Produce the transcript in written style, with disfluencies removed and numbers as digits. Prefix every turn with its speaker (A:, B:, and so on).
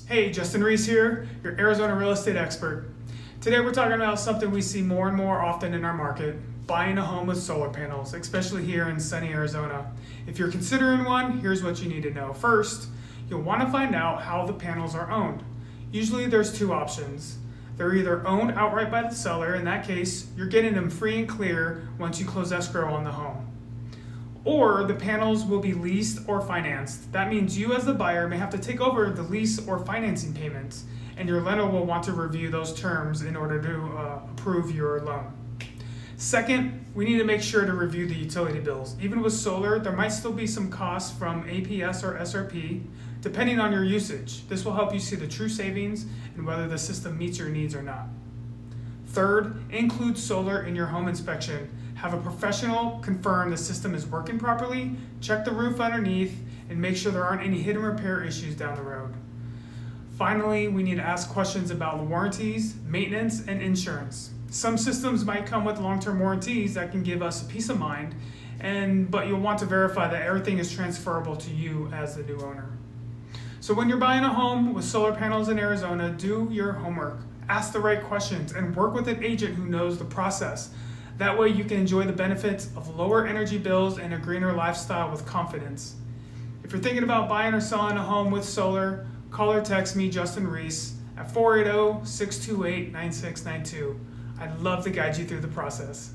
A: Hey, Justin Reiss here, your Arizona real estate expert. Today we're talking about something we see more and more often in our market, buying a home with solar panels, especially here in sunny Arizona. If you're considering one, here's what you need to know. First, you'll want to find out how the panels are owned. Usually there's two options. They're either owned outright by the seller, in that case, you're getting them free and clear once you close escrow on the home. Or the panels will be leased or financed. That means you as the buyer may have to take over the lease or financing payments, and your lender will want to review those terms in order to approve your loan. Second, we need to make sure to review the utility bills. Even with solar, there might still be some costs from APS or SRP, depending on your usage. This will help you see the true savings and whether the system meets your needs or not. Third, include solar in your home inspection. Have a professional confirm the system is working properly, check the roof underneath, and make sure there aren't any hidden repair issues down the road. Finally, we need to ask questions about the warranties, maintenance, and insurance. Some systems might come with long-term warranties that can give us peace of mind, but you'll want to verify that everything is transferable to you as the new owner. So when you're buying a home with solar panels in Arizona, do your homework. Ask the right questions and work with an agent who knows the process. That way you can enjoy the benefits of lower energy bills and a greener lifestyle with confidence. If you're thinking about buying or selling a home with solar, call or text me, Justin Reiss, at 480-628-9692. I'd love to guide you through the process.